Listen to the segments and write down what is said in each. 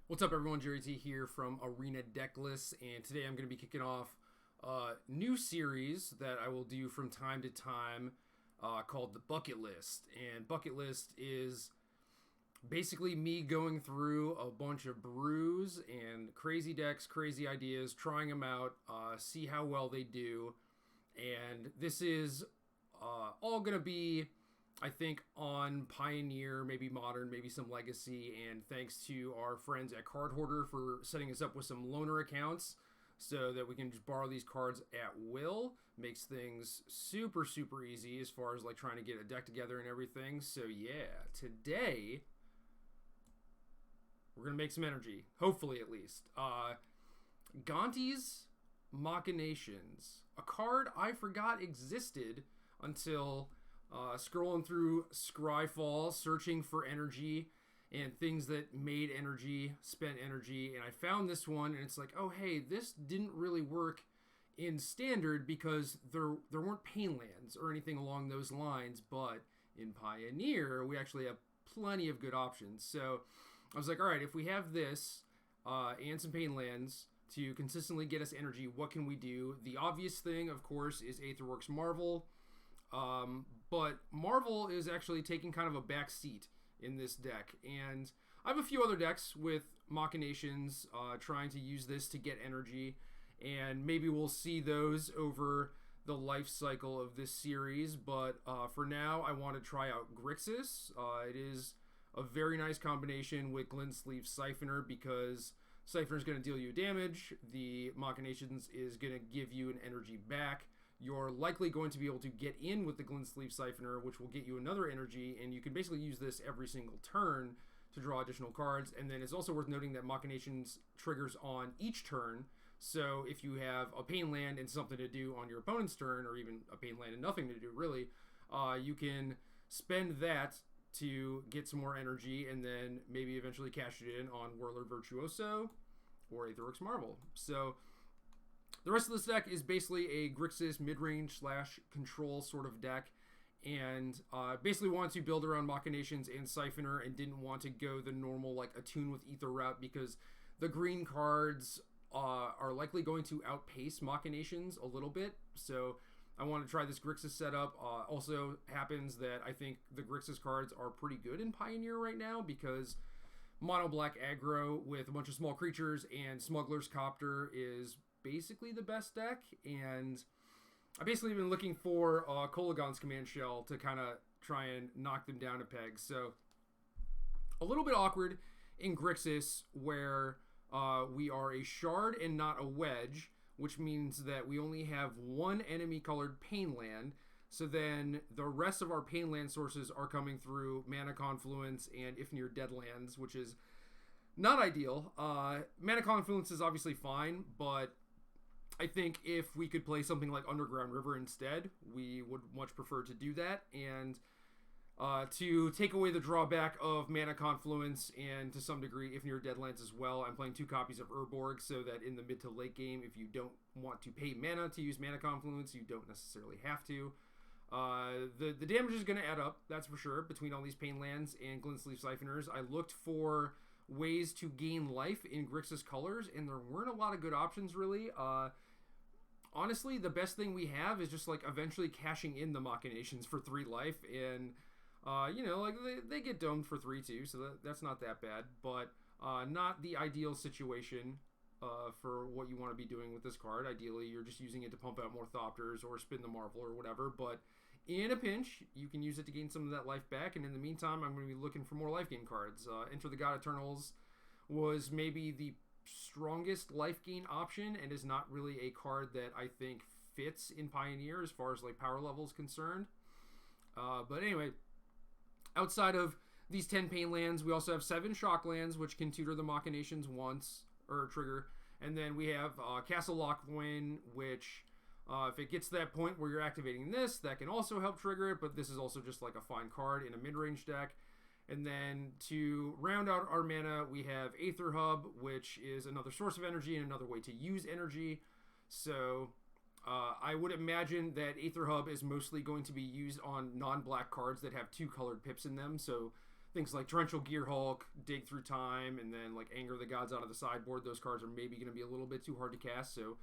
What's up, everyone? GerryT here from Arena Decklist, and today I'm going to be kicking off a new series that I will do from time to time called the Bucket List. And Bucket List is basically me going through a bunch of brews and crazy decks, crazy ideas, trying them out, see how well they do. And this is all going to be, I think, on Pioneer, maybe Modern, maybe some Legacy, and thanks to our friends at Card Hoarder for setting us up with some loaner accounts so that we can just borrow these cards at will. Makes things super, super easy as far as like trying to get a deck together and everything. So yeah, today we're going to make some energy, hopefully at least. Gonti's Machinations, a card I forgot existed until scrolling through Scryfall, searching for energy and things that made energy, spent energy, and I found this one, and it's like, oh hey, this didn't really work in Standard because there weren't pain lands or anything along those lines, but in Pioneer we actually have plenty of good options. So I was like, all right, if we have this and some pain lands to consistently get us energy, what can we do? The obvious thing, of course, is Aetherworks Marvel. But Marvel is actually taking kind of a back seat in this deck. And I have a few other decks with Machinations trying to use this to get energy. And maybe we'll see those over the life cycle of this series. But for now, I want to try out Grixis. It is a very nice combination with Glintsleeve Siphoner because Siphoner is going to deal you damage. The Machinations is going to give you an energy back. You're likely going to be able to get in with the Glintsleeve Siphoner, which will get you another energy, and you can basically use this every single turn to draw additional cards. And then it's also worth noting that Machinations triggers on each turn, so if you have a pain land and something to do on your opponent's turn, or even a pain land and nothing to do, really, you can spend that to get some more energy, and then maybe eventually cash it in on Whirler Virtuoso or Aetherworks Marvel. So the rest of this deck is basically a Grixis mid-range / control sort of deck, and basically wanted to build around Machinations and Siphoner and didn't want to go the normal like Attune with Ether route because the green cards are likely going to outpace Machinations a little bit. So I want to try this Grixis setup. Also happens that I think the Grixis cards are pretty good in Pioneer right now because mono black aggro with a bunch of small creatures and Smuggler's Copter is basically the best deck, and I've basically been looking for Kolagon's Command Shell to kind of try and knock them down a peg. So a little bit awkward in Grixis where we are a shard and not a wedge, which means that we only have one enemy colored pain land. So then the rest of our pain land sources are coming through Mana Confluence and If Near Deadlands, which is not ideal. Mana Confluence is obviously fine, but I think if we could play something like Underground River instead, we would much prefer to do that. And to take away the drawback of Mana Confluence and to some degree If Near Deadlands as well, I'm playing 2 copies of Urborg so that in the mid to late game, if you don't want to pay mana to use Mana Confluence, you don't necessarily have to. The damage is going to add up, that's for sure, between all these pain lands and Glintsleeve Siphoners. I looked for ways to gain life in Grixis colors, and there weren't a lot of good options, really. Honestly, the best thing we have is just, like, eventually cashing in the Machinations for 3 life, and, like, they get domed for 3, too, so that's not that bad, but not the ideal situation for what you want to be doing with this card. Ideally, you're just using it to pump out more Thopters or spin the Marvel or whatever, but in a pinch, you can use it to gain some of that life back, and in the meantime, I'm going to be looking for more life gain cards. Enter the God Eternals was maybe the strongest life gain option and is not really a card that I think fits in Pioneer as far as like power level is concerned. But anyway, outside of these 10 pain lands, we also have 7 shock lands, which can tutor the Machinations once, or trigger, and then we have Castle Locthwain, which if it gets to that point where you're activating this, that can also help trigger it, but this is also just like a fine card in a mid-range deck. And then to round out our mana, we have Aether Hub, which is another source of energy and another way to use energy. So I would imagine that Aether Hub is mostly going to be used on non-black cards that have 2 colored pips in them. So things like Torrential Gearhulk, Dig Through Time, and then like Anger the Gods out of the sideboard. Those cards are maybe going to be a little bit too hard to cast, so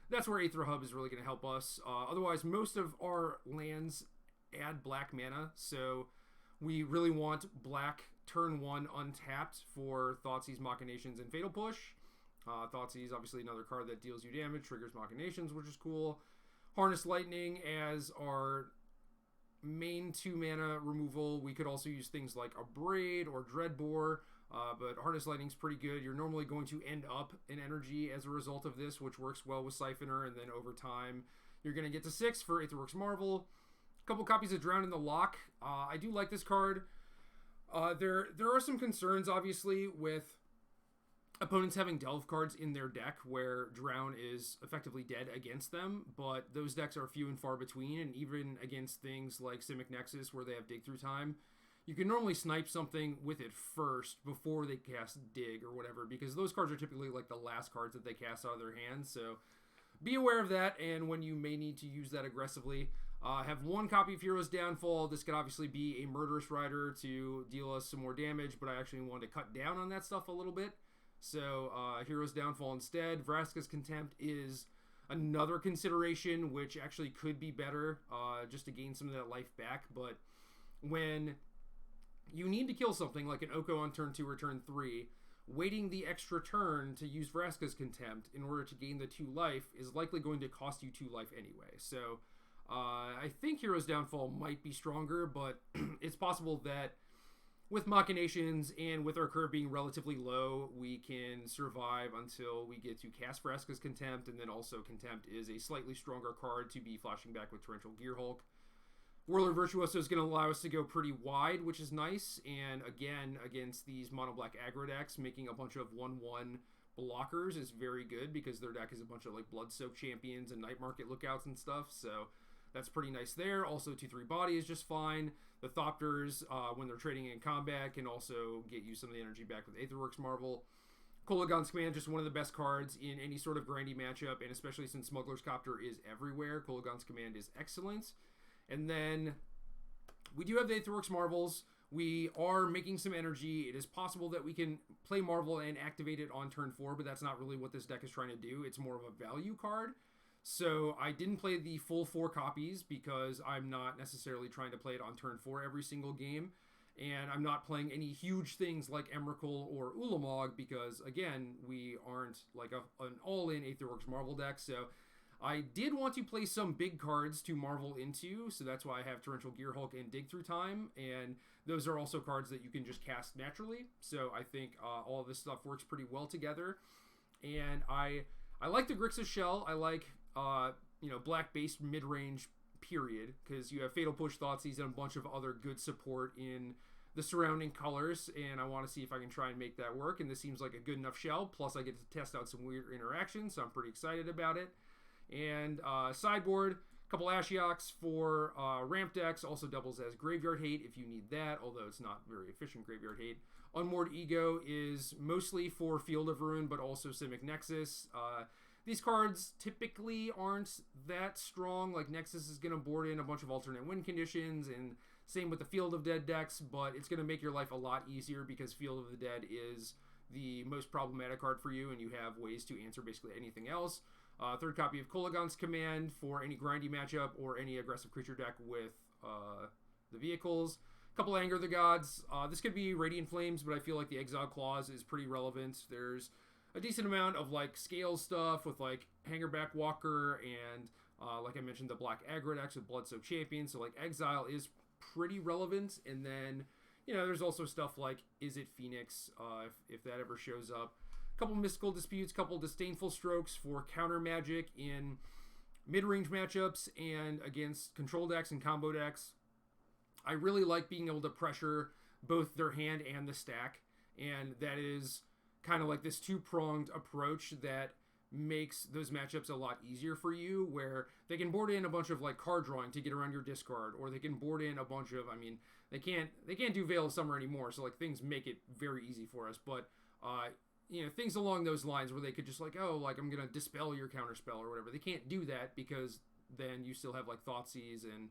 that's where Aether Hub is really going to help us. Otherwise, most of our lands add black mana, so we really want black turn 1 untapped for Thoughtseize, Machinations, and Fatal Push. Thoughtseize, obviously another card that deals you damage, triggers Machinations, which is cool. Harness Lightning as our main 2 mana removal. We could also use things like a Braid or Dreadbore, but Harness Lightning's pretty good. You're normally going to end up in energy as a result of this, which works well with Siphoner, and then over time you're going to get to 6 for Aetherworks Marvel. A couple copies of Drown in the Lock. I do like this card. There are some concerns, obviously, with opponents having Delve cards in their deck where Drown is effectively dead against them, but those decks are few and far between, and even against things like Simic Nexus where they have Dig Through Time, you can normally snipe something with it first before they cast Dig or whatever, because those cards are typically like the last cards that they cast out of their hands, so be aware of that, and when you may need to use that aggressively. Have 1 copy of Hero's Downfall. This could obviously be a Murderous Rider to deal us some more damage, but I actually wanted to cut down on that stuff a little bit. So, Hero's Downfall instead. Vraska's Contempt is another consideration, which actually could be better, just to gain some of that life back. But when you need to kill something like an Oko on turn 2 or turn 3, waiting the extra turn to use Vraska's Contempt in order to gain the 2 life is likely going to cost you 2 life anyway. So, I think Hero's Downfall might be stronger, but it's possible that with Machinations and with our curve being relatively low, we can survive until we get to cast Vraska's Contempt, and then also Contempt is a slightly stronger card to be flashing back with Torrential Gearhulk. Whirler Virtuoso is going to allow us to go pretty wide, which is nice, and again, against these mono-black aggro decks, making a bunch of 1-1 blockers is very good, because their deck is a bunch of like Blood-Soaked Champions and Night Market Lookouts and stuff, so that's pretty nice there. Also, 2-3 Body is just fine. The Thopters, when they're trading in combat, can also get you some of the energy back with Aetherworks Marvel. Kolagon's Command, just one of the best cards in any sort of grindy matchup, and especially since Smuggler's Copter is everywhere, Kolagon's Command is excellent. And then we do have the Aetherworks Marvels. We are making some energy. It is possible that we can play Marvel and activate it on turn 4, but that's not really what this deck is trying to do. It's more of a value card. So I didn't play the full 4 copies because I'm not necessarily trying to play it on turn 4 every single game. And I'm not playing any huge things like Emrakul or Ulamog because, again, we aren't like an all-in Aetherworks Marvel deck. So I did want to play some big cards to Marvel into, so that's why I have Torrential Gearhulk and Dig Through Time. And those are also cards that you can just cast naturally. So I think all of this stuff works pretty well together. And I like the Grixis shell. I like black-based mid-range, period, because you have Fatal Push, Thoughtseize, and a bunch of other good support in the surrounding colors, and I want to see if I can try and make that work, and this seems like a good enough shell, plus I get to test out some weird interactions, so I'm pretty excited about it. And sideboard, a couple Ashioks for ramp decks, also doubles as Graveyard Hate if you need that, although it's not very efficient Graveyard Hate. Unmoored Ego is mostly for Field of Ruin, but also Simic Nexus. These cards typically aren't that strong. Like, Nexus is going to board in a bunch of alternate win conditions, and same with the Field of Dead decks, but it's going to make your life a lot easier because Field of the Dead is the most problematic card for you, and you have ways to answer basically anything else. Third copy of Kolagon's Command for any grindy matchup or any aggressive creature deck with the vehicles. Couple Anger the Gods. This could be Radiant Flames, but I feel like the Exile Clause is pretty relevant. There's a decent amount of like scale stuff with like Hangerback Walker and like I mentioned, the black aggro decks with Blood-Soaked Champions, so like Exile is pretty relevant. And then there's also stuff like Is It Phoenix if that ever shows up. Couple Mystical Disputes, couple Disdainful Strokes for counter magic in mid-range matchups and against control decks and combo decks. I really like being able to pressure both their hand and the stack, and that is kind of like this two-pronged approach that makes those matchups a lot easier for you, where they can board in a bunch of like card drawing to get around your discard, or they can board in a bunch of, they can't do Veil of Summer anymore, so like things make it very easy for us, but things along those lines where they could just like, I'm gonna dispel your counterspell or whatever. They can't do that because then you still have like Thoughtseize and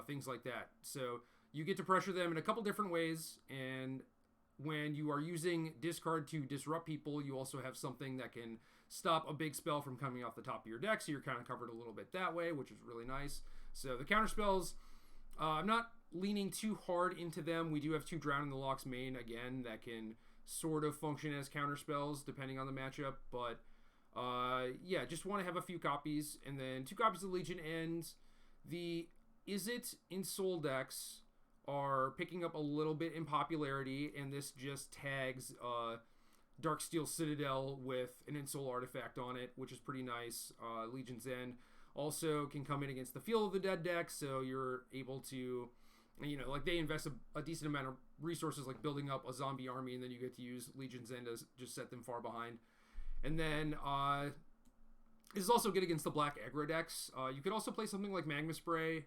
things like that. So you get to pressure them in a couple different ways, and when you are using discard to disrupt people, you also have something that can stop a big spell from coming off the top of your deck, so you're kind of covered a little bit that way, which is really nice. So the counter spells, I'm not leaning too hard into them. We do have 2 Drown in the Locks main, again, that can sort of function as counter spells depending on the matchup, but yeah, just want to have a few copies, and then 2 copies of Legion Ends. The Izzet in Soul decks are picking up a little bit in popularity, and this just tags Darksteel Citadel with an Ensoul artifact on it, which is pretty nice. Legion's End also can come in against the Field of the Dead deck, so you're able to, you know, like they invest a decent amount of resources, like building up a zombie army, and then you get to use Legion's End to just set them far behind. And then this is also good against the black aggro decks. You could also play something like Magma Spray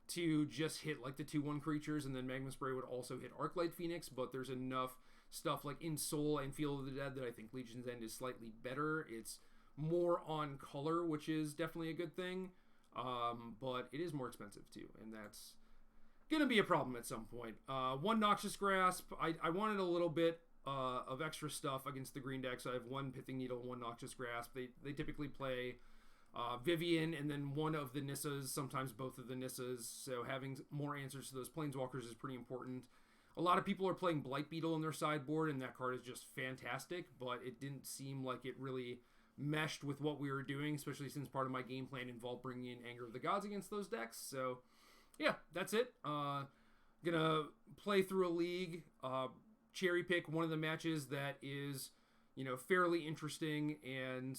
to just hit like the 2/1 creatures, and then Magma Spray would also hit Arclight Phoenix, but there's enough stuff like in Soul and Field of the Dead that I think Legion's End is slightly better. It's more on color, which is definitely a good thing, but it is more expensive too, and that's gonna be a problem at some point. 1 Noxious Grasp. I wanted a little bit of extra stuff against the green deck, so I have 1 Pithing Needle, 1 Noxious Grasp. They typically play Vivian and then 1 of the Nissas, sometimes both of the Nissas, so having more answers to those Planeswalkers is pretty important. A lot of people are playing Blight Beetle in their sideboard, and that card is just fantastic, but it didn't seem like it really meshed with what we were doing, especially since part of my game plan involved bringing in Anger of the Gods against those decks. So yeah, that's it. Gonna play through a league, cherry pick one of the matches that is, you know, fairly interesting, and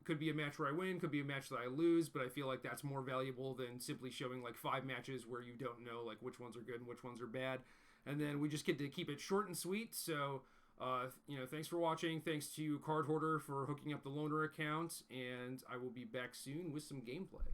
could be a match where I win, could be a match that I lose, but I feel like that's more valuable than simply showing like 5 matches where you don't know like which ones are good and which ones are bad. And then we just get to keep it short and sweet. So, you know, thanks for watching. Thanks to Card Hoarder for hooking up the loaner account, and I will be back soon with some gameplay.